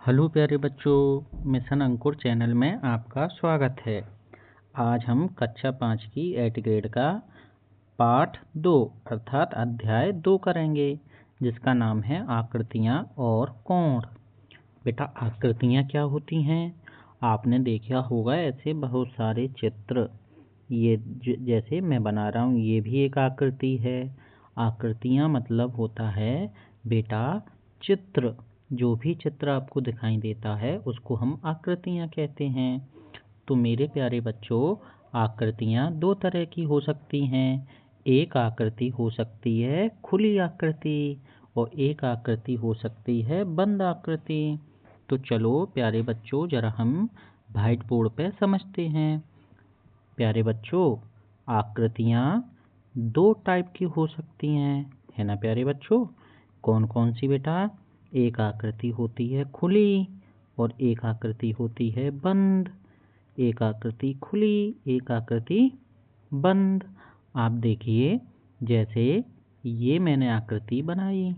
Hello प्यारे बच्चों, mission अंकुर channel में आपका स्वागत है। आज हम कक्षा 5 की 8 ग्रेड का पाठ 2 अर्थात अध्याय 2 करेंगे, जिसका नाम है आकृतियाँ और कोण। बेटा, आकृतियाँ क्या होती हैं? आपने देखा होगा ऐसे बहुत सारे चित्र। ये जैसे मैं बना रहा हूँ, ये भी एक आकृति है। आकृतियाँ मतलब होता है बेटा चित्र। जो भी चित्र आपको दिखाई देता है उसको हम आकृतियाँ कहते हैं। तो मेरे प्यारे बच्चों, आकृतियाँ दो तरह की हो सकती हैं। एक आकृति हो सकती है खुली आकृति और एक आकृति हो सकती है बंद आकृति। तो चलो प्यारे बच्चों, जरा हम व्हाइट बोर्ड पे समझते हैं। प्यारे बच्चों, आकृतियाँ दो टाइप की हो सकती हैं, है ना प्यारे बच्चों? कौन कौन सी बेटा? एक आकृति होती है खुली और एक आकृति होती है बंद। एक आकृति खुली, एक आकृति बंद। आप देखिए, जैसे ये मैंने आकृति बनाई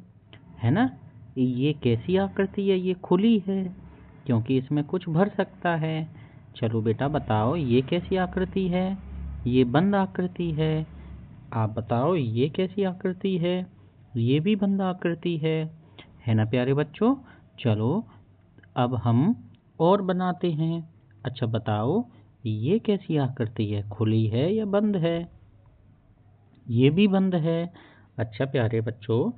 है ना, ये कैसी आकृति है? ये खुली है क्योंकि इसमें कुछ भर सकता है। चलो बेटा बताओ, ये कैसी आकृति है? ये बंद आकृति है। आप बताओ, ये कैसी आकृति है? ये भी बंद आकृति है ना प्यारे बच्चों? चलो अब हम और बनाते हैं। अच्छा बताओ, ये कैसी आकृति है? खुली है या बंद है? ये भी बंद है। अच्छा प्यारे बच्चों,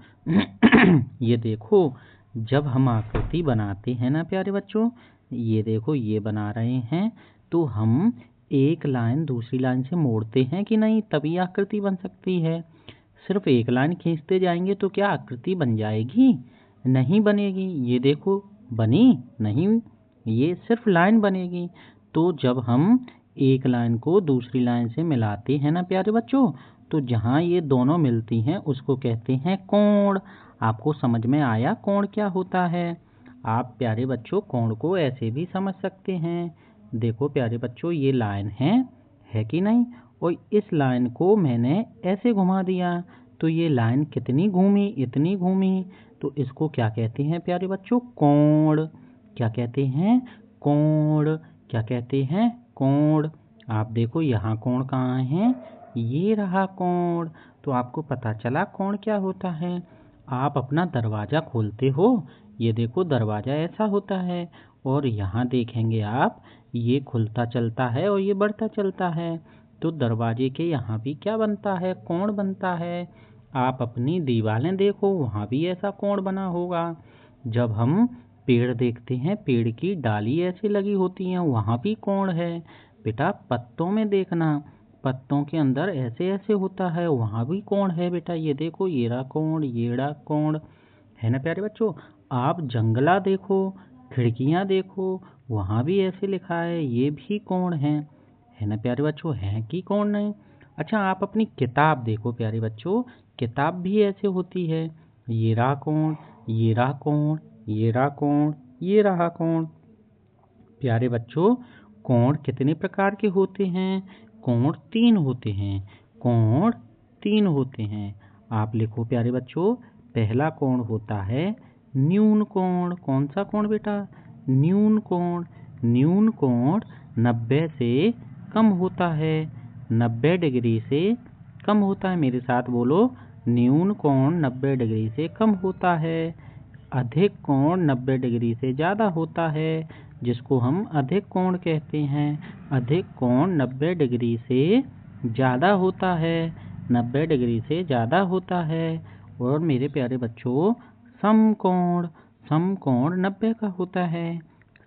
ये देखो, जब हम आकृति बनाते हैं ना प्यारे बच्चों, ये देखो ये बना रहे हैं, तो हम एक लाइन दूसरी लाइन से मोड़ते हैं कि नहीं, तभी आकृति बन सकती है। सिर्फ एक लाइन खींचते जाएंगे तो क्या आकृति बन जाएगी? नहीं बनेगी। ये देखो, बनी नहीं, ये सिर्फ लाइन बनेगी। तो जब हम एक लाइन को दूसरी लाइन से मिलाते हैं ना प्यारे बच्चों, तो जहाँ ये दोनों मिलती हैं उसको कहते हैं कोण। आपको समझ में आया कोण क्या होता है? आप प्यारे बच्चों कोण को ऐसे भी समझ सकते हैं। देखो प्यारे बच्चों, ये लाइन है कि नहीं? और इस लाइन को मैंने ऐसे घुमा दिया तो ये लाइन कितनी घूमी? इतनी घूमी। तो इसको क्या कहते हैं प्यारे बच्चों? कोण। क्या कहते हैं? कोण। क्या कहते हैं? कोण। आप देखो यहाँ कोण कहाँ है? ये रहा कोण। तो आपको पता चला कोण क्या होता है। आप अपना दरवाज़ा खोलते हो, ये देखो दरवाज़ा ऐसा होता है, और यहाँ देखेंगे आप, ये खुलता चलता है और ये बढ़ता चलता है। तो दरवाजे के यहाँ भी क्या बनता है? कोण बनता है। आप अपनी दीवारें देखो, वहाँ भी ऐसा कोण बना होगा। जब हम पेड़ देखते हैं, पेड़ की डाली ऐसी लगी होती हैं, वहाँ भी कोण है। बेटा पत्तों में देखना, पत्तों के अंदर ऐसे ऐसे होता है, वहाँ भी कोण है बेटा। ये देखो, ये रहा कोण, ये रहा कोण, है ना प्यारे बच्चों? आप जंगला देखो, खिड़कियाँ देखो, वहाँ भी ऐसे लिखा है, ये भी कोण है ना प्यारे बच्चों? है कि कोण नहीं? अच्छा आप अपनी किताब देखो प्यारे बच्चों, किताब भी ऐसे होती है। ये रहा कोण, ये रहा कोण, ये रहा कोण, ये रहा कोण। प्यारे बच्चों, कोण कितने प्रकार के होते हैं? कोण 3 होते हैं। कोण 3 होते हैं। आप लिखो प्यारे बच्चों, पहला कोण होता है न्यून कोण। कौन सा कोण बेटा? न्यून कोण। न्यून कोण 90 से कम होता है। 90 डिग्री से कम होता है। मेरे साथ बोलो, न्यून कोण 90 डिग्री से कम होता है। अधिक कोण 90 डिग्री से ज़्यादा होता है, जिसको हम अधिक कोण कहते हैं। अधिक कोण 90 डिग्री से ज़्यादा होता है। 90 डिग्री से ज़्यादा होता है। और मेरे प्यारे बच्चों, समकोण। समकोण 90 का होता है।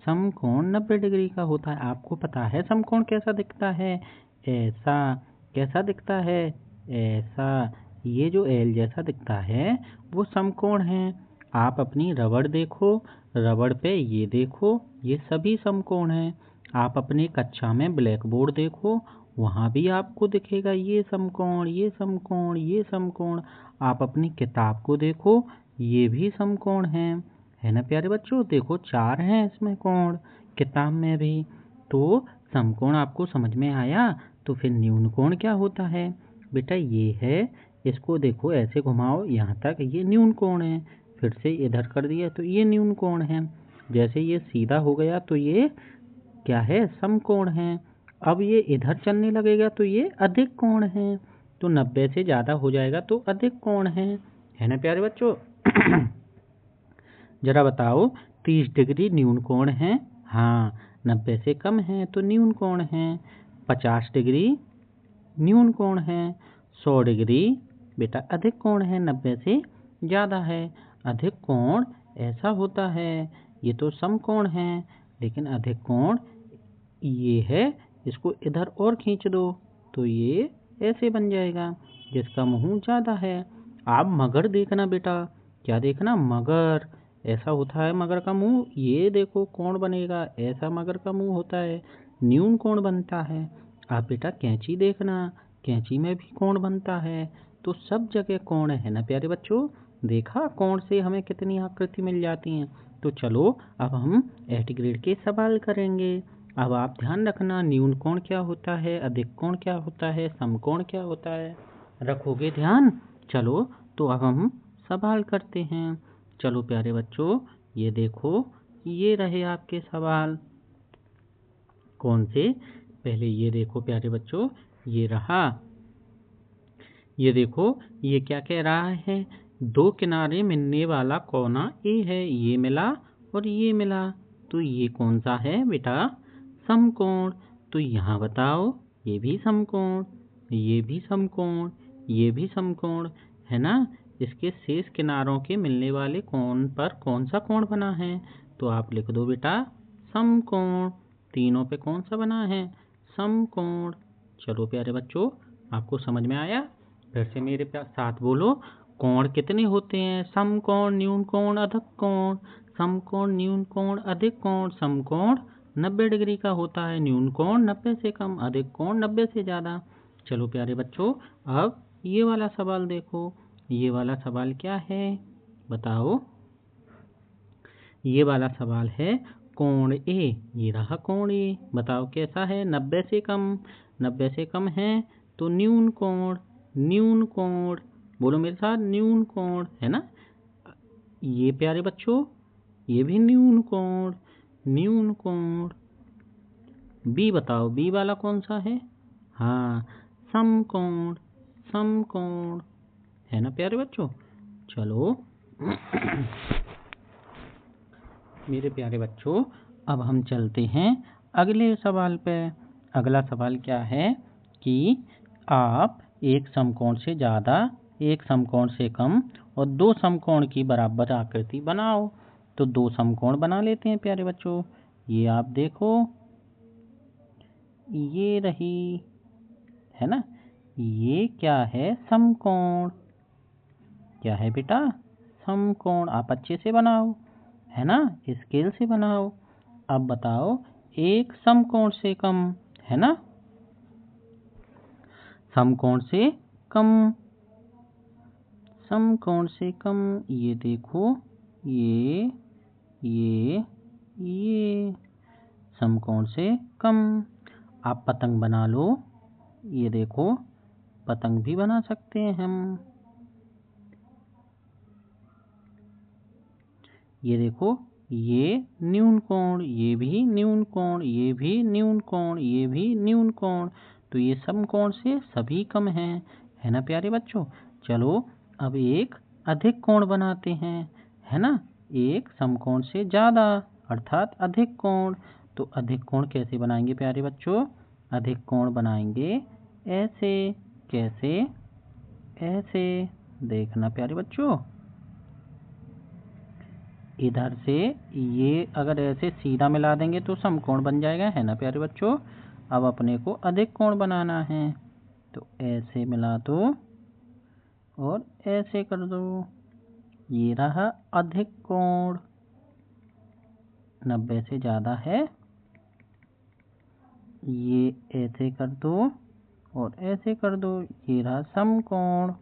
समकोण 90 डिग्री का होता है। आपको पता है समकोण कैसा दिखता है? ऐसा। कैसा दिखता है? ऐसा। ये जो एल जैसा दिखता है वो समकोण है। आप अपनी रबड़ देखो, रबड़ पे ये देखो, ये सभी समकोण हैं। आप अपने कक्षा में ब्लैक बोर्ड देखो, वहाँ भी आपको दिखेगा ये समकोण, ये समकोण, ये समकोण। आप अपनी किताब को देखो, ये भी समकोण है ना प्यारे बच्चों? देखो 4 हैं इसमें कोण, किताब में भी। तो समकोण आपको समझ में आया। तो फिर न्यून कोण क्या होता है? बेटा ये है, इसको देखो ऐसे घुमाओ यहाँ तक, ये न्यून कोण है। फिर से इधर कर दिया तो ये न्यून कोण है। जैसे ये सीधा हो गया तो ये क्या है, समकोण है। अब ये इधर चलने लगेगा तो ये अधिक कोण है। तो 90 से ज़्यादा हो जाएगा तो अधिक कोण है ना प्यारे बच्चों। जरा बताओ, 30 डिग्री न्यून कोण है। हाँ, 90 से कम है तो न्यून कोण है। 50 डिग्री न्यून कोण है। 100 डिग्री बेटा अधिक कोण है, 90 से ज़्यादा है। अधिक कोण ऐसा होता है, ये तो समकोण है, लेकिन अधिक कोण ये है, इसको इधर और खींच दो तो ये ऐसे बन जाएगा, जिसका मुंह ज़्यादा है। आप मगर देखना बेटा, क्या देखना, मगर ऐसा होता है मगर का मुंह, ये देखो कोण बनेगा, ऐसा मगर का मुंह होता है, न्यून कोण बनता है। आप बेटा कैंची देखना, कैंची में भी कोण बनता है। तो सब जगह कोण है ना प्यारे बच्चों। देखा कोण से हमें कितनी आकृति मिल जाती हैं। तो चलो अब हम 8 ग्रेड के सवाल करेंगे। अब आप ध्यान रखना, न्यून कोण क्या होता है, अधिक कोण क्या होता है, समकोण क्या होता है, रखोगे ध्यान। चलो तो अब हम सवाल करते हैं। चलो प्यारे बच्चों, ये देखो, ये रहे आपके सवाल। कौन से, पहले ये देखो प्यारे बच्चों, ये रहा। ये देखो, ये क्या कह रहा है, दो किनारे मिलने वाला कोना ए है, ये मिला और ये मिला, तो ये कौन सा है बेटा, समकोण। तो यहाँ बताओ, ये भी समकोण, ये भी समकोण, ये भी समकोण है ना। इसके शेष किनारों के मिलने वाले कोण पर कौन सा कोण बना है, तो आप लिख दो बेटा समकोण। तीनों पे कौन सा बना है, समकोण। चलो प्यारे बच्चों, आपको समझ में आया। फिर से मेरे साथ बोलो, कोण कितने होते हैं, समकोण, न्यून कोण, अधिक कोण। समकोण, न्यून कोण, अधिक कोण। समकोण 90 डिग्री का होता है, न्यून कोण 90 से कम, अधिक कोण 90 से ज़्यादा। चलो प्यारे बच्चों, अब ये वाला सवाल देखो। ये वाला सवाल क्या है, बताओ। ये वाला सवाल है, कोण ए, ये रहा कोण ए, बताओ कैसा है, 90 से कम। 90 से कम है तो न्यून कोण, न्यून कोण, बोलो मेरे साथ, न्यून कोण है ना। ये प्यारे बच्चों, ये भी न्यून कोण, न्यून कोण। बी बताओ, बी वाला कौन सा है, हाँ, समकोण, समकोण है ना प्यारे बच्चों। चलो मेरे प्यारे बच्चों, अब हम चलते हैं अगले सवाल पे। अगला सवाल क्या है कि आप एक समकोण से ज़्यादा, एक समकोण से कम और दो समकोण की बराबर आकृति बनाओ। तो दो समकोण बना लेते हैं प्यारे बच्चों। ये आप देखो, ये रही, है ना। ये क्या है, समकोण। क्या है बेटा, समकोण। आप अच्छे से बनाओ, है ना, स्केल से बनाओ। अब बताओ, एक समकोण से कम, है ना, समकोण से कम, समकोण से कम। ये देखो, ये समकोण से कम। आप पतंग बना लो। ये देखो, पतंग भी बना सकते हैं हम। ये देखो, ये न्यून कोण, ये भी न्यून कोण, ये भी न्यून कोण, ये भी न्यून कोण। तो ये समकोण से सभी कम हैं, है ना प्यारे बच्चों। चलो अब एक अधिक कोण बनाते हैं, है ना, एक समकोण से ज़्यादा अर्थात अधिक कोण। तो अधिक कोण कैसे बनाएंगे प्यारे बच्चों, अधिक कोण बनाएंगे ऐसे। कैसे, ऐसे, देखना प्यारे बच्चों। इधर से ये अगर ऐसे सीधा मिला देंगे तो समकोण बन जाएगा, है ना प्यारे बच्चों। अब अपने को अधिक कोण बनाना है, तो ऐसे मिला दो और ऐसे कर दो। ये रहा अधिक कोण, 90 से ज़्यादा है। ये ऐसे कर दो और ऐसे कर दो, ये रहा समकोण।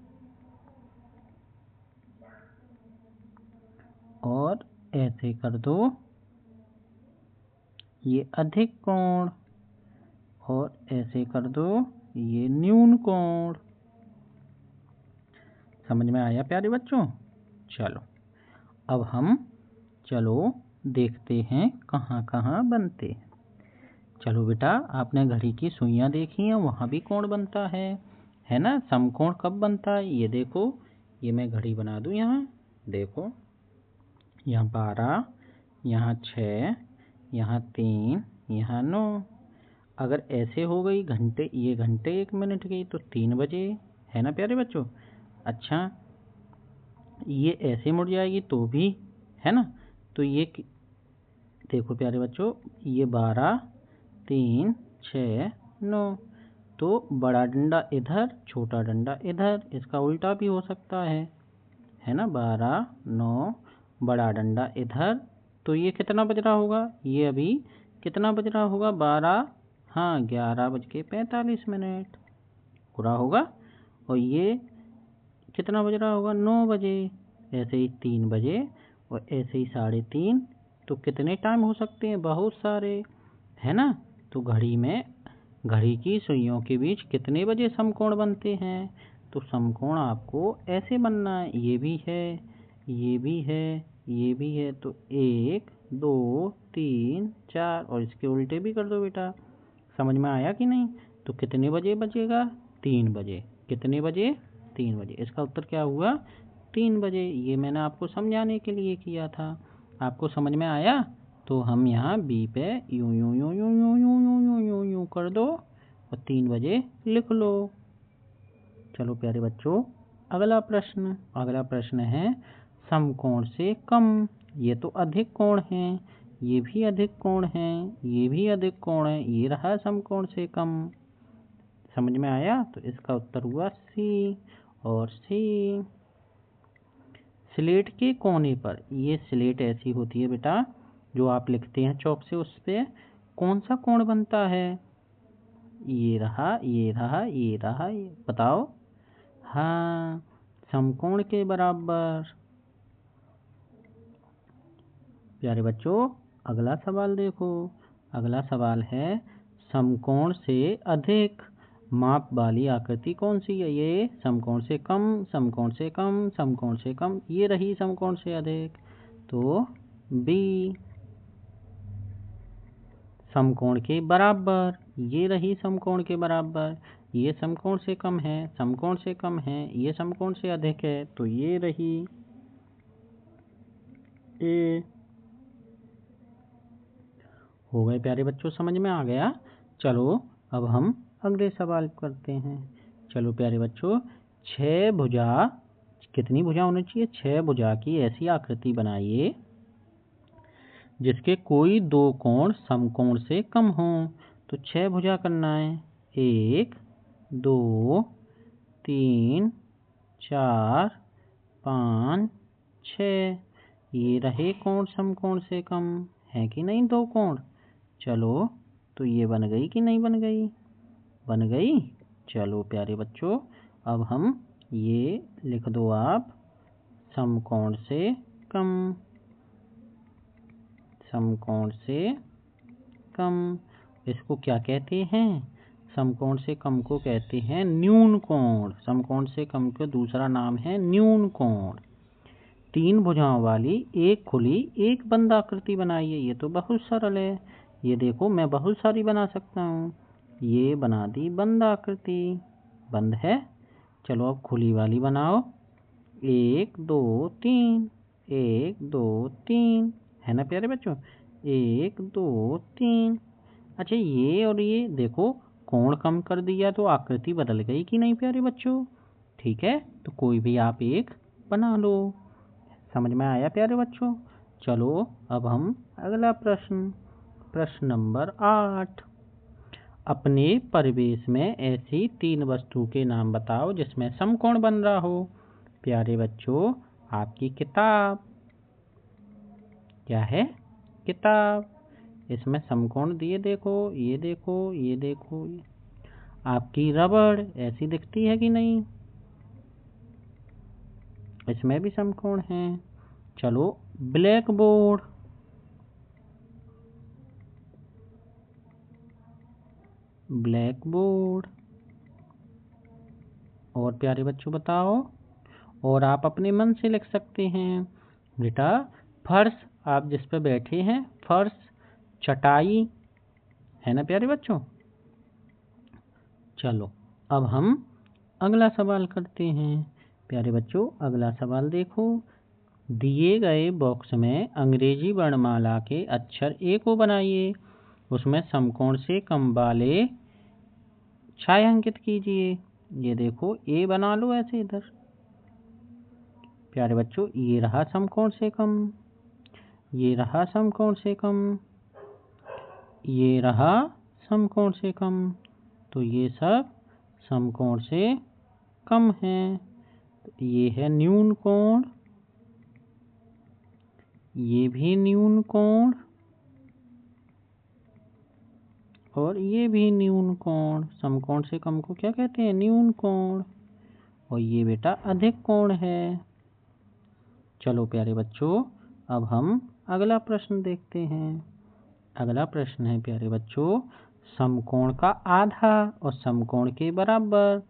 और ऐसे कर दो, ये अधिक कोण। और ऐसे कर दो, ये न्यून कोण। समझ में आया प्यारे बच्चों। चलो अब हम, चलो देखते हैं कहाँ कहाँ बनते हैं। चलो बेटा, आपने घड़ी की सुइयाँ देखी हैं, वहाँ भी कोण बनता है ना। समकोण कब बनता है ये देखो, ये मैं घड़ी बना दूँ यहाँ, देखो यहाँ 12, यहाँ 6, यहाँ 3, यहाँ 9। अगर ऐसे हो गई घंटे, ये घंटे 1 मिनट की, तो 3 बजे, है ना प्यारे बच्चों। अच्छा, ये ऐसे मुड़ जाएगी तो भी, है ना। तो ये देखो प्यारे बच्चों, ये 12, 3, 6, 9। तो बड़ा डंडा इधर, छोटा डंडा इधर, इसका उल्टा भी हो सकता है ना। 12, 9, बड़ा डंडा इधर, तो ये कितना बज रहा होगा, ये अभी कितना बज रहा होगा, 12, हाँ 11:45 पूरा होगा। और ये कितना बज रहा होगा, 9 बजे। ऐसे ही 3 बजे और ऐसे ही 3:30। तो कितने टाइम हो सकते हैं, बहुत सारे, है ना। तो घड़ी की सुइयों के बीच कितने बजे समकोण बनते हैं। तो समकोण आपको ऐसे बनना है, ये भी है, ये भी है, ये भी है। तो 1, 2, 3, 4 और इसके उल्टे भी कर दो बेटा। समझ में आया कि नहीं। तो कितने बजे बजेगा, 3 बजे। कितने बजे, 3 बजे। इसका उत्तर क्या हुआ, 3 बजे। ये मैंने आपको समझाने के लिए किया था। आपको समझ में आया। तो हम यहाँ बी पे यूं यूं यूं यूं यूं यूं यूं यूं यूं यूं कर दो और 3 बजे लिख लो। चलो प्यारे बच्चों, अगला प्रश्न है समकोण से कम। ये तो अधिक कोण है, ये भी अधिक कोण है, ये भी अधिक कोण है, ये रहा समकोण से कम। समझ में आया। तो इसका उत्तर हुआ सी और सी। स्लेट के कोने पर, ये स्लेट ऐसी होती है बेटा जो आप लिखते हैं चौक से, उस पे कौन सा कोण बनता है, ये रहा, ये रहा, ये रहा, ये बताओ। हाँ, समकोण के बराबर। प्यारे बच्चों, अगला सवाल देखो। अगला सवाल है समकोण से अधिक माप वाली आकृति कौन सी है। ये समकोण से कम, समकोण से कम, समकोण से कम, ये रही समकोण से अधिक। तो बी। समकोण के बराबर, ये रही समकोण के बराबर। ये समकोण से कम है, समकोण से कम है, ये समकोण से अधिक है, तो ये रही ए। हो गए प्यारे बच्चों, समझ में आ गया। चलो अब हम अगले सवाल करते हैं। चलो प्यारे बच्चों, 6 भुजा, कितनी भुजा होनी चाहिए, 6 भुजा की ऐसी आकृति बनाइए जिसके कोई 2 कोण समकोण से कम हो। तो 6 भुजा करना है, 1, 2, 3, 4, 5, 6। ये रहे कोण समकोण से कम, है कि नहीं 2 कोण। चलो, तो ये बन गई कि नहीं बन गई, बन गई। चलो प्यारे बच्चों, अब हम ये लिख दो आप, समकोण से कम, समकोण से कम। इसको क्या कहते हैं, समकोण से कम को कहते हैं न्यून कोण। समकोण से कम का दूसरा नाम है न्यून कोण। 3 भुजाओं वाली एक खुली एक बंद आकृति बनाइए। ये तो बहुत सरल है, ये देखो मैं बहुत सारी बना सकता हूँ। ये बना दी बंद आकृति, बंद है। चलो अब खुली वाली बनाओ, 1, 2, 3, 1, 2, 3, है ना प्यारे बच्चों, 1, 2, 3। अच्छा, ये और ये देखो कोण कम कर दिया तो आकृति बदल गई कि नहीं प्यारे बच्चों। ठीक है, तो कोई भी आप एक बना लो। समझ में आया प्यारे बच्चों। चलो अब हम अगला प्रश्न नंबर 8। अपने परिवेश में ऐसी 3 वस्तु के नाम बताओ जिसमें समकोण बन रहा हो। प्यारे बच्चों, आपकी किताब, क्या है, किताब। इसमें समकोण दिए, देखो ये देखो, ये देखो। आपकी रबड़ ऐसी दिखती है कि नहीं, इसमें भी समकोण है। चलो, ब्लैक बोर्ड, ब्लैक बोर्ड। और प्यारे बच्चों बताओ, और आप अपने मन से लिख सकते हैं बेटा। फर्श आप जिस पे बैठे हैं, फर्श, चटाई, है ना प्यारे बच्चों। चलो अब हम अगला सवाल करते हैं। प्यारे बच्चों अगला सवाल देखो। दिए गए बॉक्स में अंग्रेजी वर्णमाला के अक्षर ए को बनाइए। उसमें समकोण से कम वाले छायांकित कीजिए। ये देखो ए बना लो ऐसे इधर। प्यारे बच्चों ये रहा समकोण से कम, ये रहा समकोण से कम, ये रहा समकोण से कम। तो ये सब समकोण से कम है। तो ये है न्यून कोण, ये भी न्यून कोण, और ये भी न्यून कोण। समकोण से कम को क्या कहते हैं? न्यून कोण। और ये बेटा अधिक कोण है। चलो प्यारे बच्चों अब हम अगला प्रश्न देखते हैं। अगला प्रश्न है प्यारे बच्चों, समकोण का आधा और समकोण के बराबर।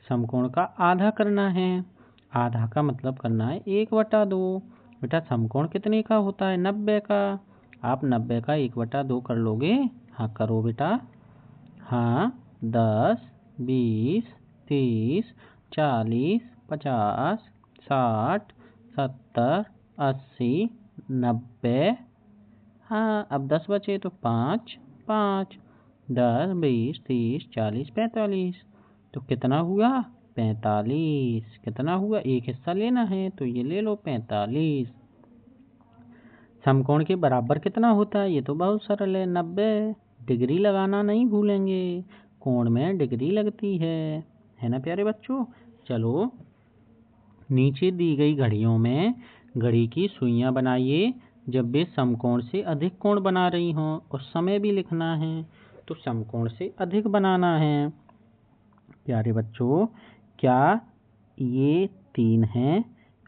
समकोण का आधा करना है। आधा का मतलब करना है 1/2। बेटा समकोण कितने का होता है? 90 का। आप 90 का 1/2 कर लोगे? हाँ करो बेटा। हाँ 10, 20, 30, 40, 50, 60, 70, 80, 90। हाँ अब 10 बचे तो 5, 5, 10, 20, 30, 40, 45। तो कितना हुआ? 45। कितना हुआ? एक हिस्सा लेना है तो ये ले लो 45। समकोण के बराबर कितना होता है? ये तो बहुत सरल है, 90। डिग्री लगाना नहीं भूलेंगे, कोण में डिग्री लगती है ना प्यारे बच्चों। चलो नीचे दी गई घड़ियों में घड़ी की सुइयां बनाइए जब वे समकोण से अधिक कोण बना रही हों, और समय भी लिखना है। तो समकोण से अधिक बनाना है। प्यारे बच्चों क्या ये 3 है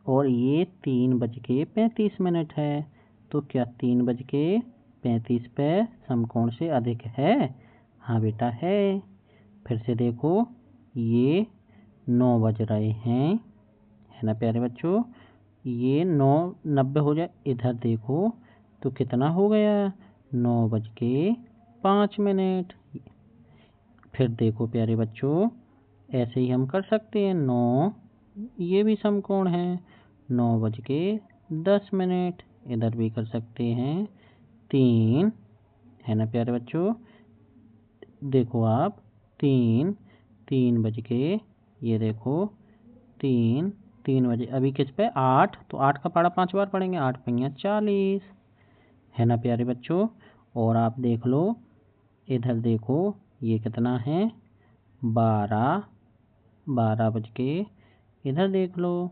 और ये 3:35 है, तो क्या 3:35 पे समकोण से अधिक है? हाँ बेटा है। फिर से देखो ये 9 बज रहे हैं, है ना प्यारे बच्चों। ये 9:90 हो जाए, इधर देखो तो कितना हो गया? 9:05। फिर देखो प्यारे बच्चों ऐसे ही हम कर सकते हैं। 9 ये भी समकोण है, 9:10। इधर भी कर सकते हैं। 3 है ना प्यारे बच्चों। देखो आप 3 बज के, ये देखो 3 बजे। अभी किस पे? 8। तो 8 का पढ़ा 5 बार पढ़ेंगे। 8 पंया 40, है ना प्यारे बच्चों। और आप देख लो इधर देखो ये कितना है? 12 बज के। इधर देख लो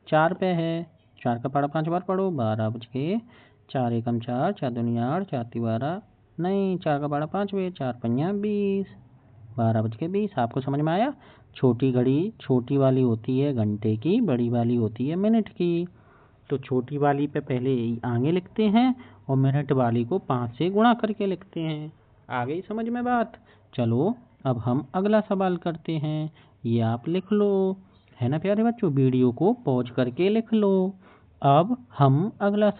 4 पे है। 4 का पढ़ा 5 बार पढ़ो। 12 बज के 4 एकम 4, 4 दूनी 8, 4 ती 12। नहीं 4 का पढ़ा 5 बजे, 4 पंया 20। 12:20। आपको समझ में आया? छोटी घड़ी छोटी वाली होती है घंटे की, बड़ी वाली होती है मिनट की। तो छोटी वाली पे पहले आगे लिखते हैं और मिनट वाली को 5 से गुणा करके लिखते हैं। आ गई समझ में बात? चलो अब हम अगला सवाल करते हैं। ये आप लिख लो, है ना प्यारे बच्चों। वीडियो को पॉज करके लिख लो। अब हम अगला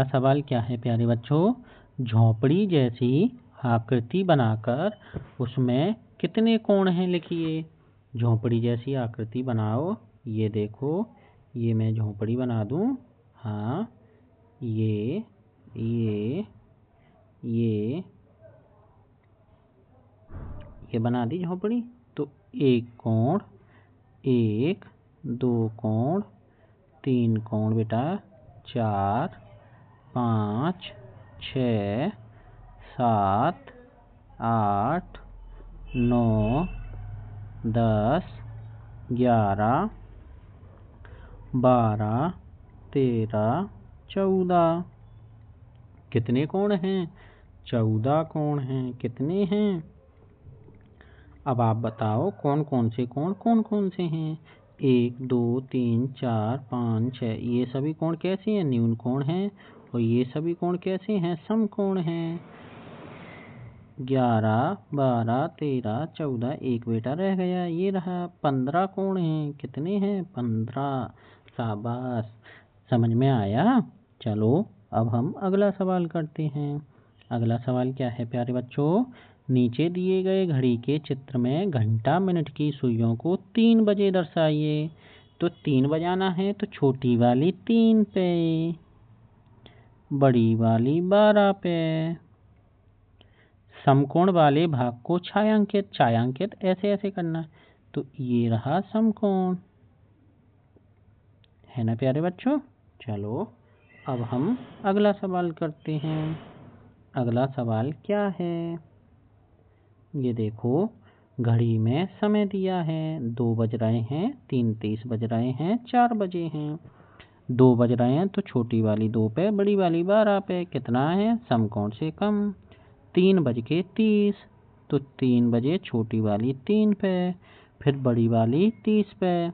सवाल क्या है प्यारे बच्चों? झोंपड़ी जैसी आकृति बनाकर उसमें कितने कोण हैं लिखिए। झोंपड़ी जैसी आकृति बनाओ। ये देखो ये मैं झोंपड़ी बना दूं। हाँ ये बना दी झोंपड़ी। तो 1 कोण, 1, 2 कोण, 3 कोण बेटा, 4, 5, 6, 7, 8, 9, 10, 11, 12, 13, 14। कितने कोण हैं? 14 कोण हैं। कितने हैं? अब आप बताओ कौन कौन से हैं? 1, 2, 3, 4, 5, 6। ये सभी कोण कैसे हैं? न्यून कोण हैं। और ये सभी कोण कैसे हैं? समकोण हैं। 11, 12, 13, 14। एक बेटा रह गया, ये रहा। 15 कोण हैं। कितने हैं? 15। शाबाश। समझ में आया? चलो अब हम अगला सवाल करते हैं। अगला सवाल क्या है प्यारे बच्चों? नीचे दिए गए घड़ी के चित्र में घंटा मिनट की सुइयों को 3 बजे दर्शाइए। तो 3 बजाना है तो छोटी वाली 3 पे, बड़ी वाली 12 पे। समकोण वाले भाग को छायांकित ऐसे ऐसे करना। तो ये रहा समकोण, है ना प्यारे बच्चों? चलो अब हम अगला सवाल करते हैं। अगला सवाल क्या है? ये देखो, घड़ी में समय दिया है, 2 बज रहे हैं, 3:30 बज रहे हैं, 4 बजे हैं। 2 बज रहे हैं तो छोटी वाली 2 पे, बड़ी वाली 12 पे। कितना है? समकोण से कम। 3 बज के 30, तो 3 बजे छोटी वाली 3 पे, फिर बड़ी वाली 30 पे।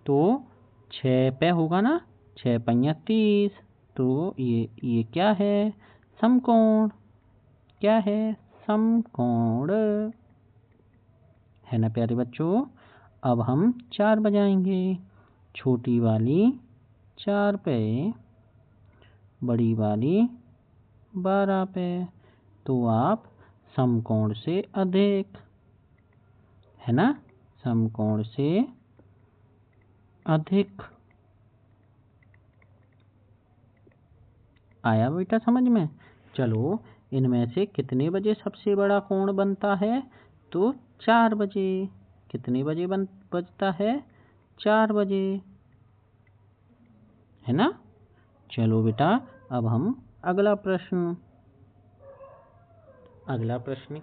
तो 6 पे होगा ना, 6 पंया 30। तो ये क्या है? समकोण। क्या है? समकोण, है ना प्यारे बच्चों? अब हम 4 बजाएंगे। छोटी वाली 4 पे, बड़ी वाली 12 पे। तो आप समकोण से अधिक, है ना? समकोण से अधिक। आया बेटा समझ में? चलो इनमें से कितने बजे सबसे बड़ा कोण बनता है? तो 4 बजे। कितने बजे बजता है? 4 बजे, है ना? चलो बेटा अब हम अगला प्रश्न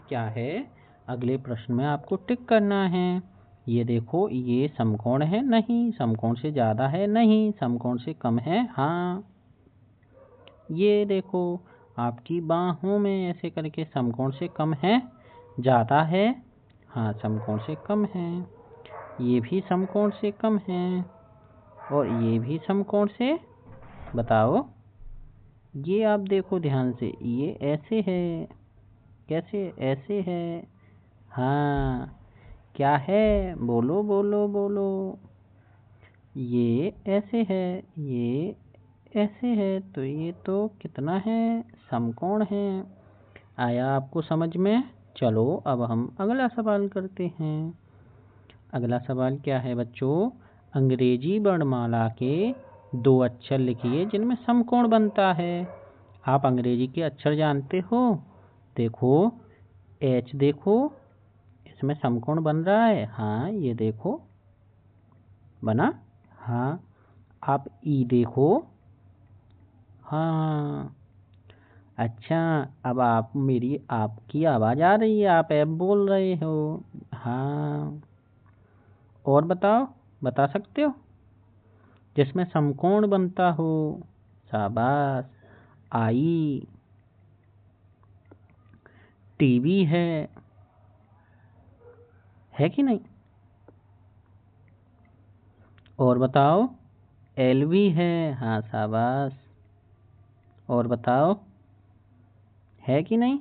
क्या है? अगले प्रश्न में आपको टिक करना है। ये देखो, ये समकोण है? नहीं। समकोण से ज़्यादा है? नहीं। समकोण से कम है? हाँ। ये देखो, आपकी बाहों में ऐसे करके समकोण से कम है? ज़्यादा है? हाँ, समकोण से कम है। ये भी समकोण से कम है, और ये भी समकोण से, बताओ। ये आप देखो ध्यान से, ये ऐसे है। कैसे? ऐसे है। हाँ, क्या है? बोलो बोलो बोलो। ये ऐसे है, ये ऐसे है, तो ये तो कितना है? समकोण है। आया आपको समझ में? चलो अब हम अगला सवाल करते हैं। अगला सवाल क्या है बच्चों? अंग्रेजी वर्णमाला के 2 अक्षर लिखिए जिनमें समकोण बनता है। आप अंग्रेजी के अक्षर जानते हो? देखो, एच देखो, इसमें समकोण बन रहा है। हाँ, ये देखो, बना। हाँ, आप ई देखो। हाँ। अच्छा, अब आपकी आवाज़ आ रही है, आप ऐप बोल रहे हो। हाँ, और बताओ, बता सकते हो जिसमें समकोण बनता हो? शाबाश। आई, टीवी है कि नहीं? और बताओ, एलवी है। हाँ, शाबाश। और बताओ, है कि नहीं?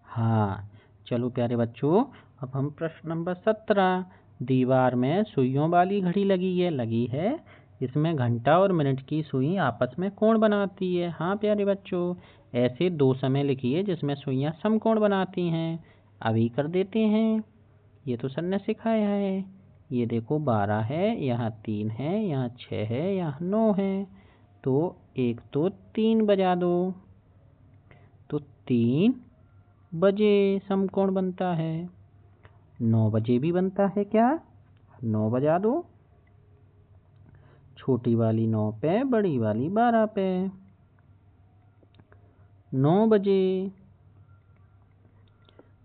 हाँ। चलो प्यारे बच्चों, अब हम प्रश्न नंबर 17। दीवार में सुइयों वाली घड़ी लगी है। इसमें घंटा और मिनट की सुई आपस में कोण बनाती है। हाँ प्यारे बच्चों, ऐसे 2 समय लिखिए जिसमें सुइयां समकोण बनाती हैं। अभी कर देते हैं। ये तो सर ने सिखाया है। ये देखो, 12 है, यहाँ 3 है, यहाँ 6 है, यहाँ 9 है। तो एक तो 3 बजा दो, तो 3 बजे समकोण बनता है। 9 बजे भी बनता है क्या? 9 बजा दो। छोटी वाली 9 पे, बड़ी वाली 12 पे। 9 बजे।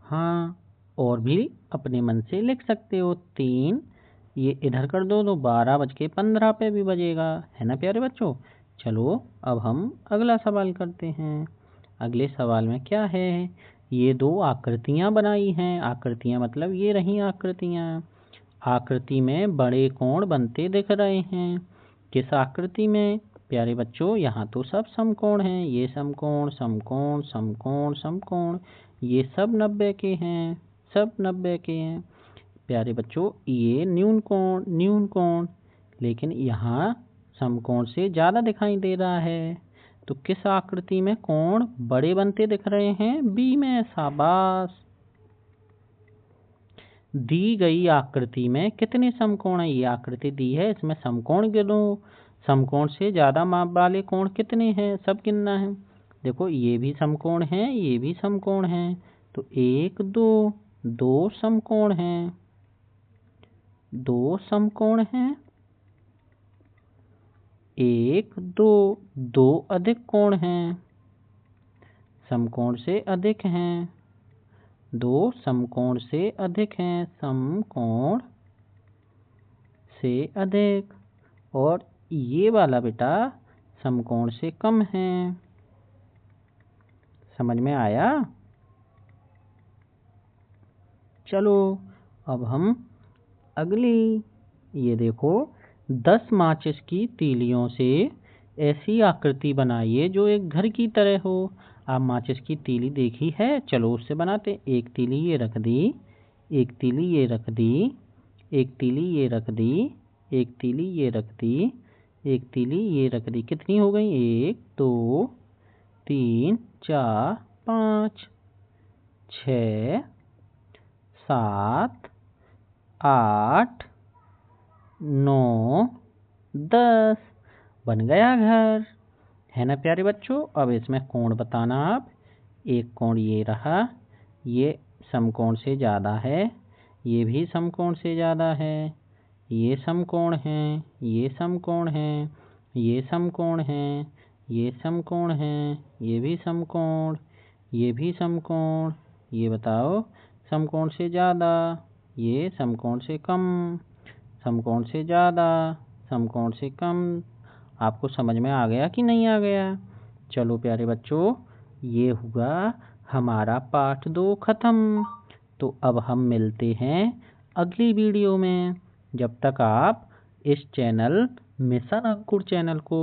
हाँ, और भी अपने मन से लिख सकते हो। 3 ये इधर कर दो तो 12:15 पे भी बजेगा, है ना प्यारे बच्चों? चलो अब हम अगला सवाल करते हैं। अगले सवाल में क्या है? ये 2 आकृतियाँ बनाई हैं। आकृतियाँ मतलब ये रही आकृतियाँ। आकृति में बड़े कोण बनते दिख रहे हैं। किस आकृति में? प्यारे बच्चों, यहाँ तो सब समकोण हैं। ये समकोण, समकोण, समकोण, समकोण, ये सब 90 के हैं। सब 90 के हैं। प्यारे बच्चों, ये न्यून कोण, न्यून कोण, लेकिन यहाँ समकोण से ज़्यादा दिखाई दे रहा है। तो किस आकृति में कोण बड़े बनते दिख रहे हैं? बी में। शाबाश। दी गई आकृति में कितने समकोण हैं? ये आकृति दी है, इसमें समकोण गिनो। समकोण से ज़्यादा माप वाले कोण कितने हैं? सब गिनना है। देखो, ये भी समकोण हैं, ये भी समकोण हैं। तो 1 2 2 समकोण हैं, 2 समकोण हैं। 1 2 2 अधिक कोण हैं, समकोण से अधिक हैं। 2 समकोण से अधिक हैं, समकोण से अधिक। और ये वाला बेटा समकोण से कम है। समझ में आया? चलो अब हम अगली, ये देखो, 10 माचिस की तीलियों से ऐसी आकृति बनाइए जो एक घर की तरह हो। आप माचिस की तीली देखी है? चलो उससे बनाते। एक तीली ये रख दी, एक तीली ये रख दी, एक तीली ये रख दी, एक तीली ये रख दी, एक तीली ये रख दी। कितनी हो गई? 1 2 3 4 5 6 7 8 9 10। बन गया घर, है ना प्यारे बच्चों? अब इसमें कोण बताना आप। एक कोण ये रहा, ये समकोण से ज़्यादा है, ये भी समकोण से ज़्यादा है। ये समकोण है, ये समकोण है, ये समकोण है, ये समकोण है, ये भी समकोण, ये भी समकोण। ये बताओ, समकोण से ज़्यादा, ये समकोण से कम, समकोण से ज़्यादा, समकोण से कम। आपको समझ में आ गया कि नहीं आ गया? चलो प्यारे बच्चों, ये हुआ हमारा पाठ 2 खत्म। तो अब हम मिलते हैं अगली वीडियो में। जब तक आप इस चैनल मिशन अंकुर चैनल को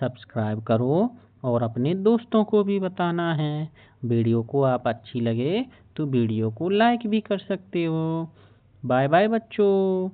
सब्सक्राइब करो और अपने दोस्तों को भी बताना है। वीडियो को आप अच्छी लगे तो वीडियो को लाइक भी कर सकते हो। बाय बाय बच्चों।